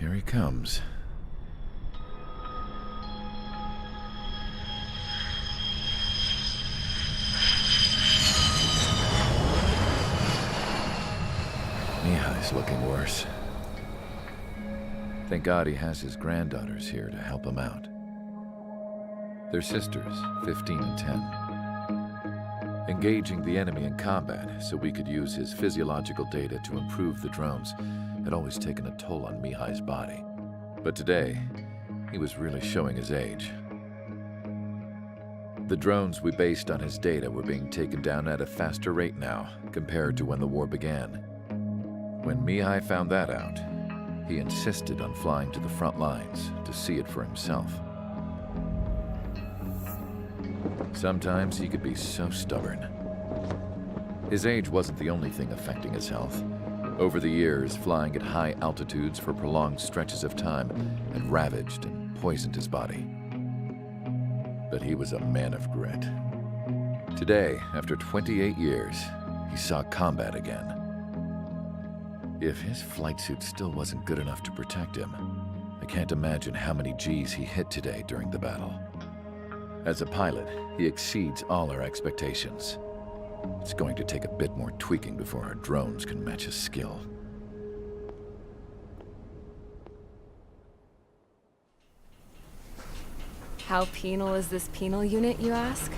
Here he comes. Mihai's looking worse. Thank God he has his granddaughters here to help him out. They're sisters, 15 and 10. Engaging the enemy in combat so we could use his physiological data to improve the drones had always taken a toll on Mihai's body. But today, he was really showing his age. The drones we based on his data were being taken down at a faster rate now compared to when the war began. When Mihai found that out, he insisted on flying to the front lines to see it for himself. Sometimes he could be so stubborn. His age wasn't the only thing affecting his health. Over the years, flying at high altitudes for prolonged stretches of time had ravaged and poisoned his body. But he was a man of grit. Today, after 28 years, he saw combat again. If his flight suit still wasn't good enough to protect him, I can't imagine how many G's he hit today during the battle. As a pilot, he exceeds all our expectations. It's going to take a bit more tweaking before our drones can match his skill. How penal is this penal unit, you ask?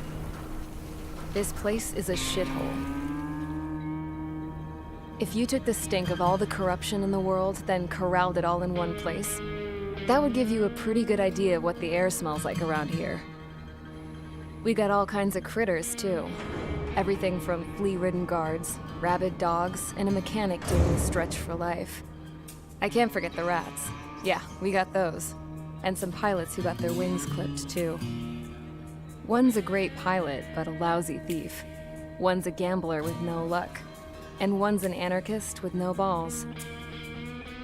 This place is a shithole. If you took the stink of all the corruption in the world, then corralled it all in one place, that would give you a pretty good idea of what the air smells like around here. We got all kinds of critters, too. Everything from flea-ridden guards, rabid dogs, and a mechanic doing the stretch for life. I can't forget the rats. Yeah, we got those. And some pilots who got their wings clipped, too. One's a great pilot, but a lousy thief. One's a gambler with no luck. And one's an anarchist with no balls.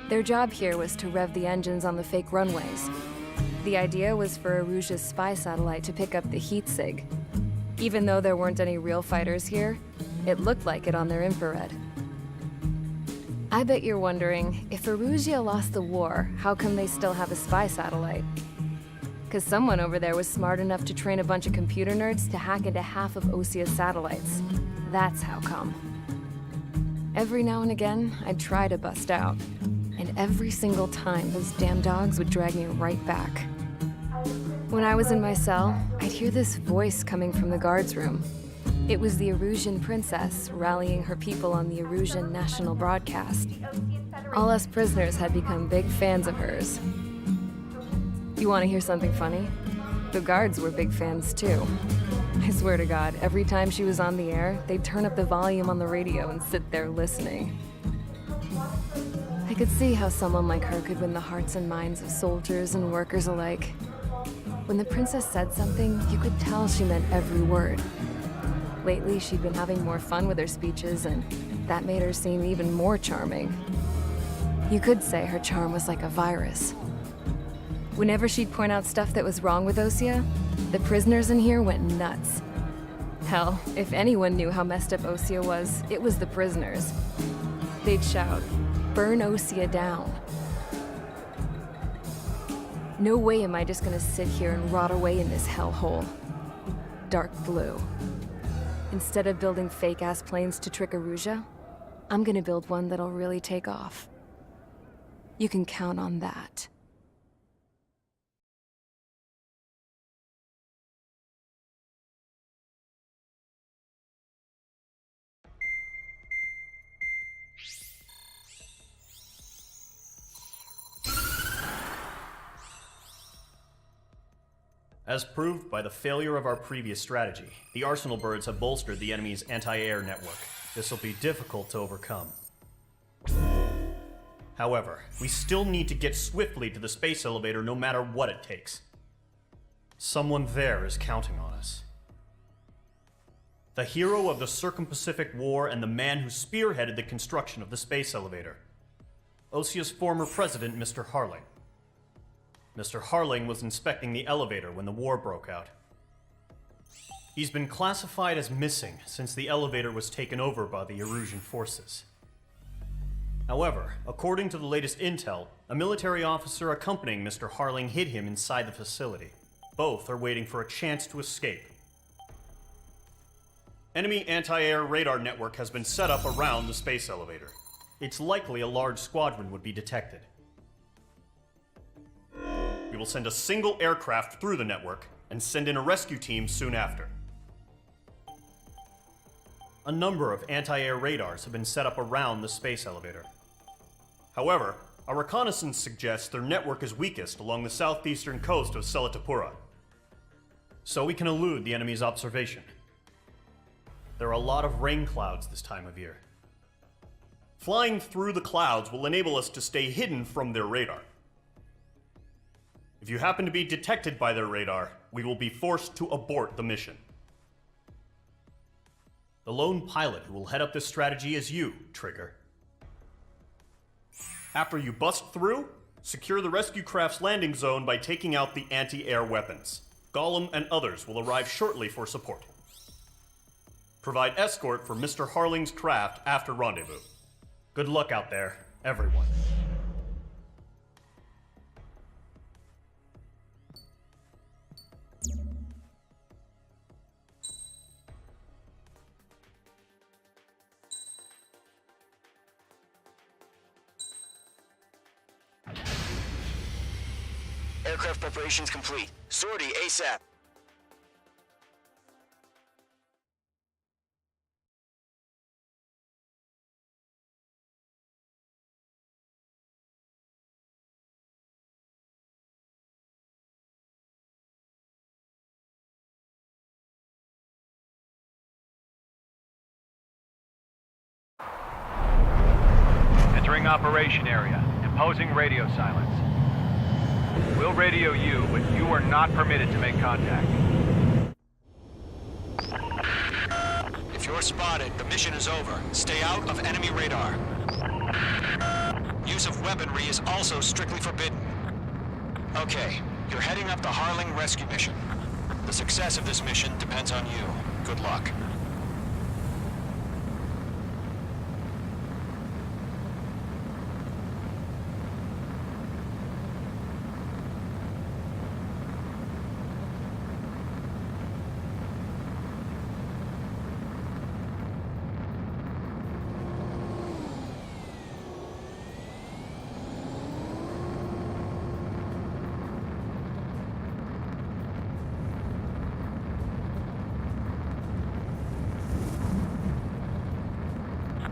Their job here was to rev the engines on the fake runways. The idea was for Aruja's spy satellite to pick up the heat sig. Even though there weren't any real fighters here, it looked like it on their infrared. I bet you're wondering, if Aruja lost the war, how come they still have a spy satellite? Because someone over there was smart enough to train a bunch of computer nerds to hack into half of Osia's satellites. That's how come. Every now and again, I'd try to bust out. And every single time, those damn dogs would drag me right back. When I was in my cell, I'd hear this voice coming from the guards room. It was the Erusian princess rallying her people on the Erusian national broadcast. All us prisoners had become big fans of hers. You want to hear something funny? The guards were big fans too. I swear to God, every time she was on the air, they'd turn up the volume on the radio and sit there listening. I could see how someone like her could win the hearts and minds of soldiers and workers alike. When the princess said something, you could tell she meant every word. Lately, she'd been having more fun with her speeches, and that made her seem even more charming. You could say her charm was like a virus. Whenever she'd point out stuff that was wrong with Osia, the prisoners in here went nuts. Hell, if anyone knew how messed up Osia was, it was the prisoners. They'd shout, "Burn Osia down." No way am I just gonna sit here and rot away in this hellhole. Dark blue. Instead of building fake-ass planes to trick Aruja, I'm gonna build one that'll really take off. You can count on that. As proved by the failure of our previous strategy, the Arsenal birds have bolstered the enemy's anti-air network. This will be difficult to overcome. However, we still need to get swiftly to the space elevator no matter what it takes. Someone there is counting on us. The hero of the Circum-Pacific War and the man who spearheaded the construction of the space elevator. Osia's former president, Mr. Harling. Mr. Harling was inspecting the elevator when the war broke out. He's been classified as missing since the elevator was taken over by the Erusian forces. However, according to the latest intel, A military officer accompanying Mr. Harling hid him inside the facility. Both are waiting for a chance to escape. Enemy anti-air radar network has been set up around the space elevator. It's likely a large squadron would be detected. We will send a single aircraft through the network and send in a rescue team soon after. A number of anti-air radars have been set up around the space elevator. However, our reconnaissance suggests their network is weakest along the southeastern coast of Selatapura, so we can elude the enemy's observation. There are a lot of rain clouds this time of year. Flying through the clouds will enable us to stay hidden from their radar. If you happen to be detected by their radar, we will be forced to abort the mission. The lone pilot who will head up this strategy is you, Trigger. After you bust through, secure the rescue craft's landing zone by taking out the anti-air weapons. Gollum and others will arrive shortly for support. Provide escort for Mr. Harling's craft after rendezvous. Good luck out there, everyone. Aircraft preparations complete. Sortie ASAP. Entering operation area. Imposing radio silence. We'll radio you, but you are not permitted to make contact. If you're spotted, the mission is over. Stay out of enemy radar. Use of weaponry is also strictly forbidden. Okay, you're heading up the Harling rescue mission. The success of this mission depends on you. Good luck.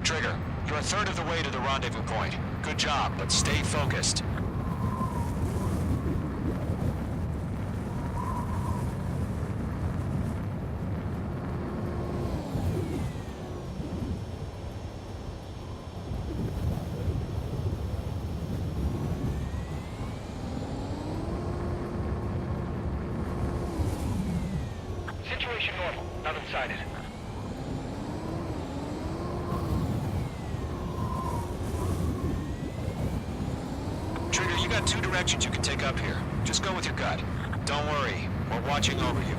Trigger, you're a third of the way to the rendezvous point. Good job, but stay focused. Situation normal. Nothing sighted. Trigger, you got two directions you can take up here. Just go with your gut. Don't worry, we're watching over you.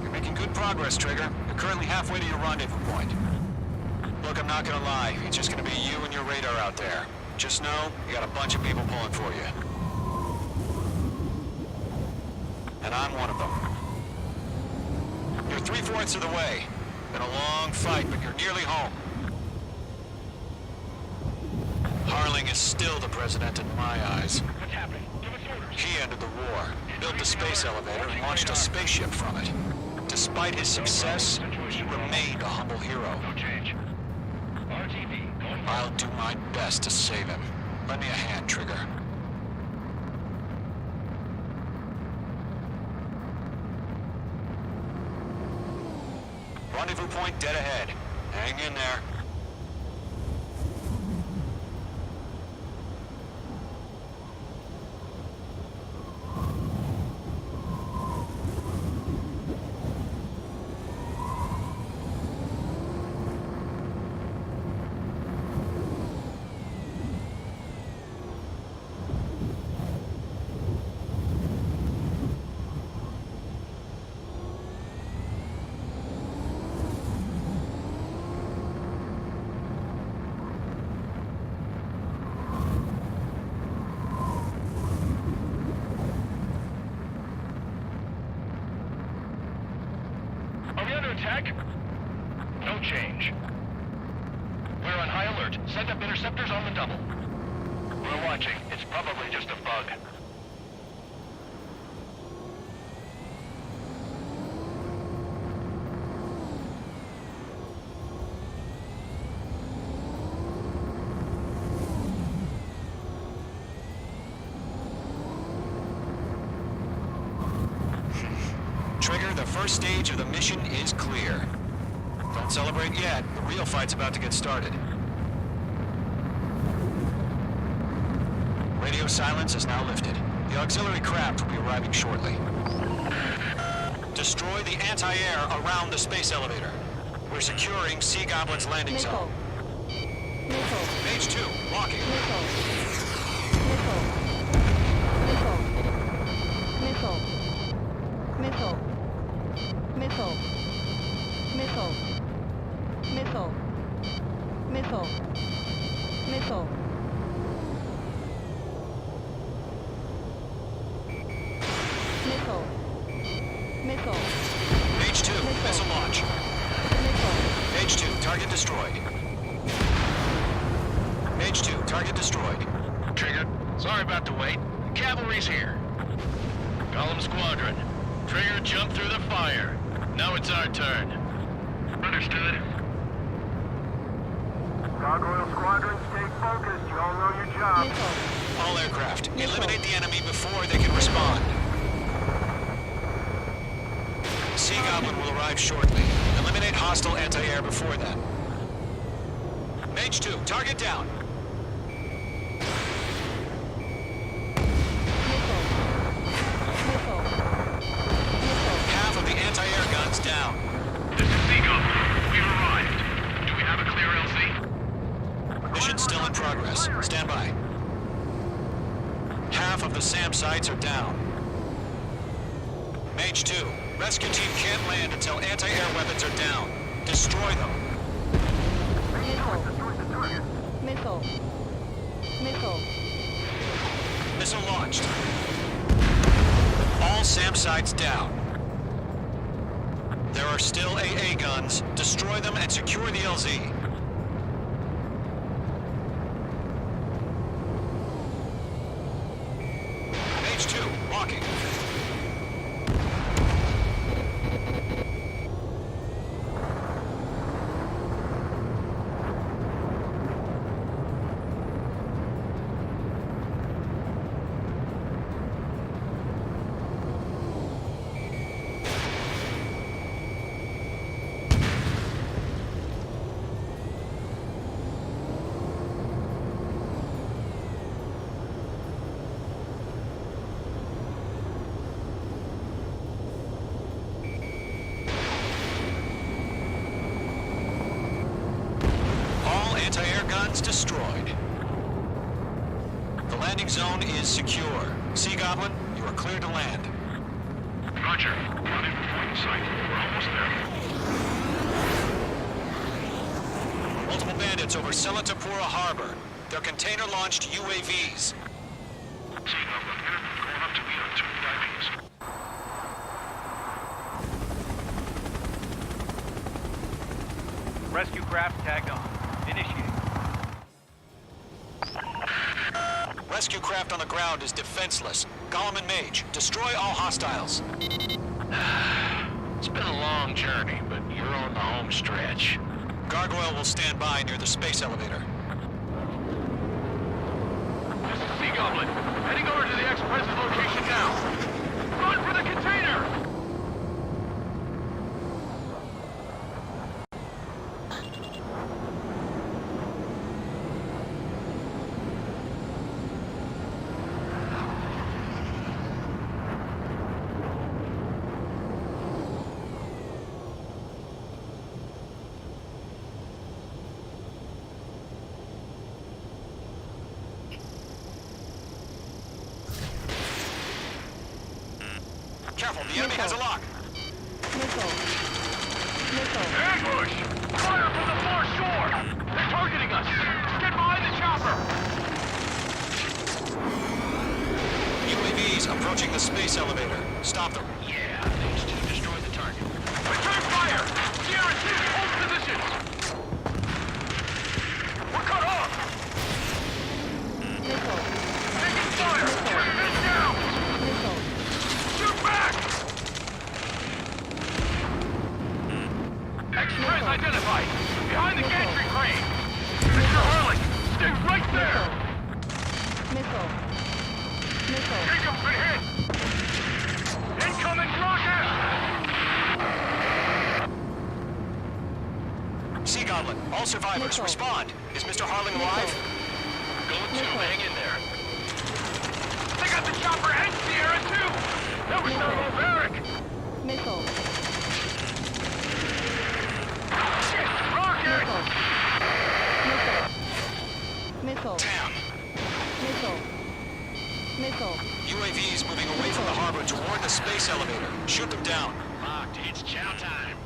You're making good progress, Trigger. You're currently halfway to your rendezvous point. Look, I'm not gonna lie. It's just gonna be you and your radar out there. Just know, you got a bunch of people pulling for you. And I'm one of them. You're 3/4 of the way. Been a long fight, but you're nearly home. Harling is still the president in my eyes. What's happening? Give us orders. He ended the war, built the space elevator, and launched a spaceship from it. Despite his success, he remained a humble hero. No change. RTV. I'll do my best to save him. Lend me a hand, Trigger. Rendezvous point dead ahead. Hang in there. tech? No change. We're on high alert. Send up interceptors on the double. We're watching. It's probably just a bug. Trigger, the first stage of the mission is clear. Don't celebrate yet. The real fight's about to get started. Radio silence is now lifted. The auxiliary craft will be arriving shortly. Destroy the anti-air around the space elevator. We're securing Sea Goblin's landing zone. Page 2, walking. Page 2, missile launch. Page 2, target destroyed. Page 2, target destroyed. Trigger, sorry about the wait. Cavalry's here. Column Squadron. Trigger jumped through the fire. Now it's our turn. Understood. Gargoyle Squadron, stay focused. You all know your job. All aircraft, eliminate the enemy before they can respond. Sea Goblin will arrive shortly. Eliminate hostile anti-air before then. Mage 2, target down. Half of the anti-air guns down. This is Sea Goblin. We've arrived. Do we have a clear LZ? Mission still in progress. Stand by. Half of the SAM sites are down. Mage 2, rescue team can't land until anti-air weapons are down. Destroy them. Missile launched. All SAM sites down. There are still AA guns. Destroy them and secure the LZ. Page 2, walking. Anti-air guns destroyed. The landing zone is secure. Sea Goblin, you are clear to land. Roger. Running point site. We're almost there. Multiple bandits over Selatapura Harbor. They're container-launched UAVs. Sea Goblin here. Going up to meet our two IVs. Rescue craft tagged on. Initiate. Rescue craft on the ground is defenseless. Gollum and Mage, destroy all hostiles. It's been a long journey, but you're on the home stretch. Gargoyle will stand by near the space elevator. This is Sea Goblin. Heading over to the ex-president's location now. Run for the container! Careful, the enemy has a lock. Ambush! Fire from the foreshore! They're targeting us! Get behind the chopper! UAVs approaching the space elevator. Stop them. Yeah, these two destroyed the target. Return fire! All survivors, respond. Is Mr. Harling alive? Going to, hang in there. They got the chopper and Sierra too! That was not barbaric! Missile. Shit! Rocket! Missile. Damn. Missile. Missile. UAVs moving away from the harbor toward the space elevator. Shoot them down. Locked. It's chow time.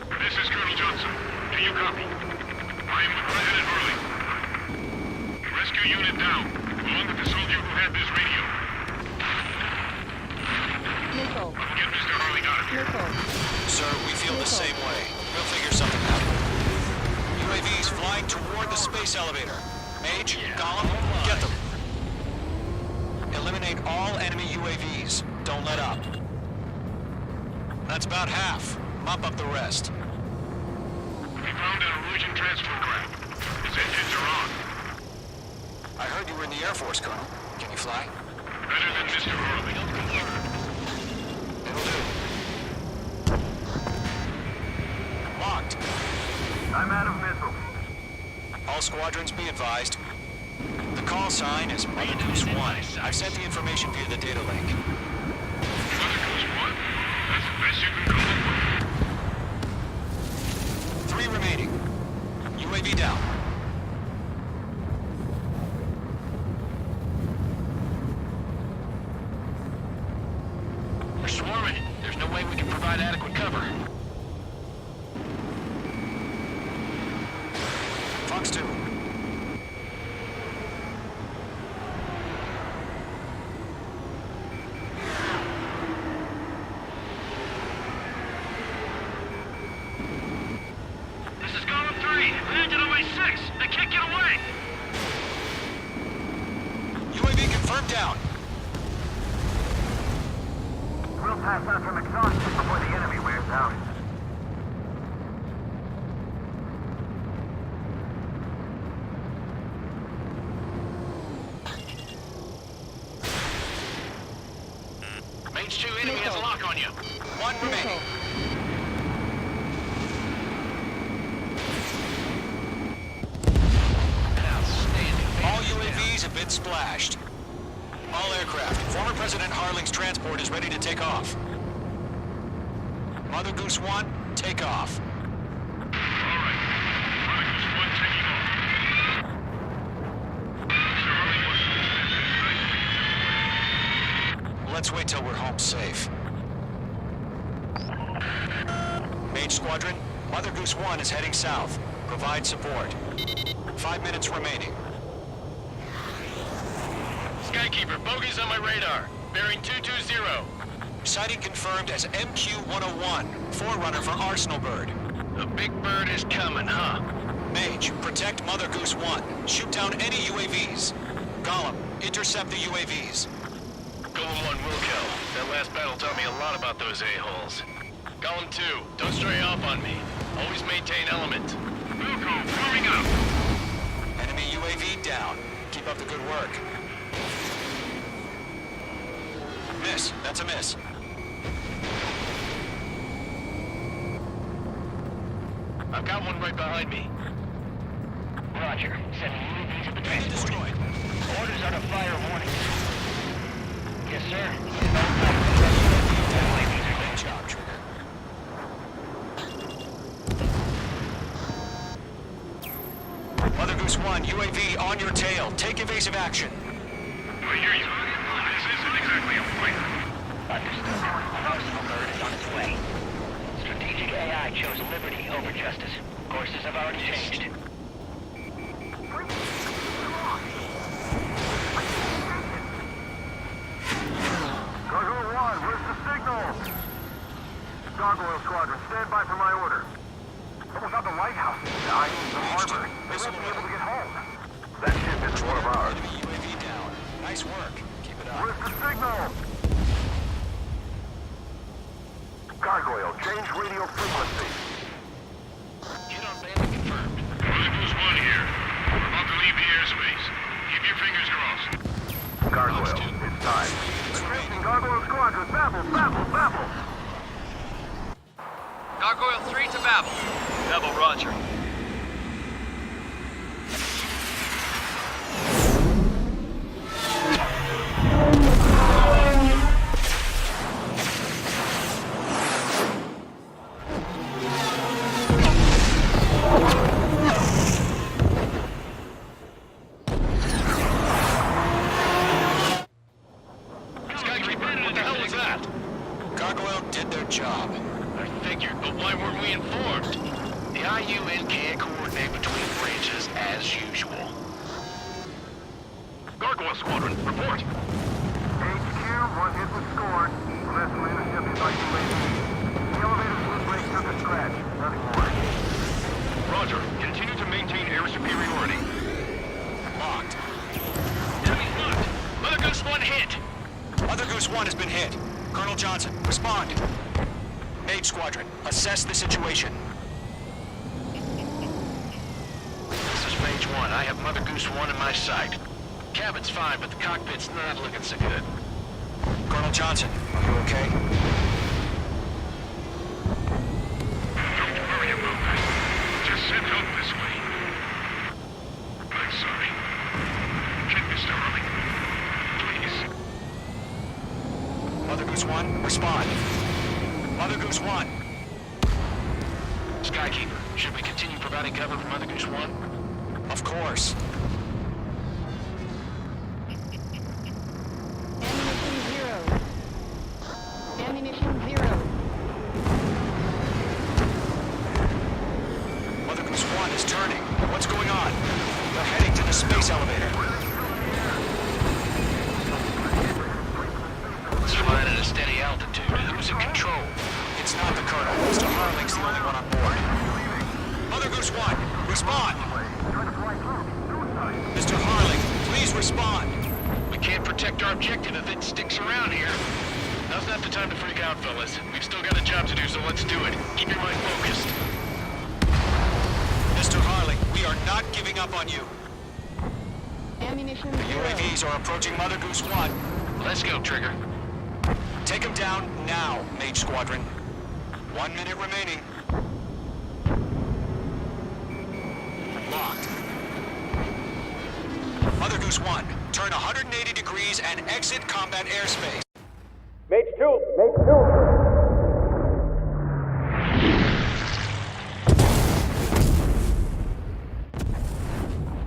This is Colonel Johnson. Do you copy? I'm President Harling. Rescue unit down, along with the soldier who had this radio. Missile. Get Mr. Harling out of here. Missile. Sir, we feel the same way. We'll figure something out. UAVs flying toward the space elevator. Mage, Gollum, get them. Eliminate all enemy UAVs. Don't let up. That's about half. Mop up the rest. We found an Norwegian transport craft. Its engines are on. I heard you were in the Air Force, Colonel. Can you fly? Better than Mr. Harling. It'll do. Locked. I'm out of missiles. All squadrons be advised. The call sign is Mother Goose 1. I've sent the information via the data link. Mother Goose 1? That's the best you can call it. 3 remaining. UAV down. We're swarming. There's no way we can provide adequate cover. Fox 2. This is Column 3. Landed on my 6. I can't get away. UAV confirmed down. We'll pass out from exhaustion before the enemy wears out. Mage 2 enemy has a lock on you. 1 remaining. Outstanding. All UAVs have been splashed. All aircraft. Former President Harling's transport is ready to take off. Mother Goose 1, take off. All right. Mother Goose 1 taking off. Mr. Harling wants Let's wait till we're home safe. Mage Squadron, Mother Goose 1 is heading south. Provide support. 5 minutes remaining. Skykeeper, bogeys on my radar. Bearing 220. Sighting confirmed as MQ-101, forerunner for Arsenal Bird. The big bird is coming, huh? Mage, protect Mother Goose 1. Shoot down any UAVs. Gollum, intercept the UAVs. Golem 1 will kill. That last battle taught me a lot about those a-holes. Golem 2, don't stray off on me. Always maintain element. Wilco, coming up. Enemy UAV down. Keep up the good work. Miss. That's a miss. I've got one right behind me. Roger. Sending UAVs at the Enemy transport. destroyed. Orders are to fire warning. Yes, sir. Great job, Trigger. Mother Goose 1, UAV on your tail. Take evasive action. I hear you. This isn't exactly a fight. Understood. Arsenal Bird is on its way. Strategic AI chose liberty over justice. Courses have already changed. Gargoyle 1, where's the signal? Gargoyle Squadron, stand by for my order. Almost got the lighthouse. I need the harbor. They won't be able to get home. That ship isn't one of ours. Enemy UAV down. Nice work. Keep it up. Where's the signal? Gargoyle, change radio frequency. Get on bandit confirmed. Mother Goose 1 here. We're about to leave the airspace. Keep your fingers crossed. Gargoyle, it's time. Attention, Gargoyle Squadron, babble, babble, babble. Gargoyle 3 to Babel. Babel, roger. Skykeeper, what the hell was that? Gargoyle did their job. I figured, but why weren't we informed? The IUN can't coordinate between branches as usual. Gargoyle Squadron, report. HQ, one hit was scored. Last man is just like the elevator's wind brake took a scratch. Nothing more. Roger. Continue to maintain air superiority. Locked. Enemy's locked. Mother Goose 1 hit. Mother Goose 1 has been hit. Colonel Johnson, respond. Mage Squadron, assess the situation. This is Mage 1. I have Mother Goose 1 in my sight. Cabin's fine, but the cockpit's not looking so good. Colonel Johnson, are you okay? Don't worry about that. Just send help this way. I'm sorry. Get Mr. Hurley. Please. Mother Goose 1, respond. Mother Goose 1. Skykeeper, should we continue providing cover for Mother Goose 1? Of course. Ammunition 0. Mother Goose 1 is turning. What's going on? They're heading to the space elevator. It's flying at a steady altitude. Who's in control? It's not the Colonel. Mr. Harling's the only one on board. Mother Goose 1, respond! Mr. Harling, please respond! We can't protect our objective if it sticks around here. Now's not the time to freak out, fellas. We've still got a job to do, so let's do it. Keep your mind focused. Mr. Harling, we are not giving up on you. Ammunition The 0. UAVs are approaching Mother Goose 1. Let's go, Trigger. Take them down now, Mage Squadron. 1 minute remaining. Locked. Mother Goose 1, turn 180 degrees and exit combat airspace. Mage 2! Mage 2!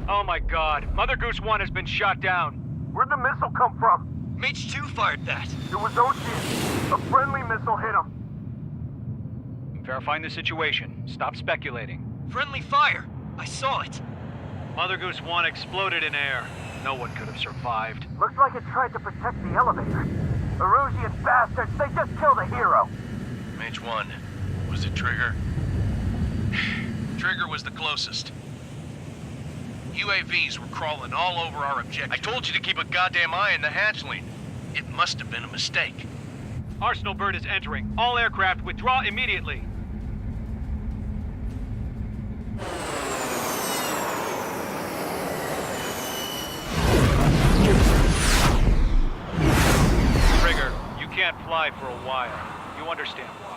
Oh my god. Mother Goose 1 has been shot down. Where'd the missile come from? Mage 2 fired that. It was Ocean. A friendly missile hit him. Verifying the situation. Stop speculating. Friendly fire! I saw it! Mother Goose 1 exploded in air. No one could have survived. Looks like it tried to protect the elevator. Erusian bastards, they just killed a hero. Mage 1. Was it Trigger? Trigger was the closest. UAVs were crawling all over our objective. I told you to keep a goddamn eye on the hatchling. It must have been a mistake. Arsenal bird is entering. All aircraft withdraw immediately. Trigger, you can't fly for a while. You understand why?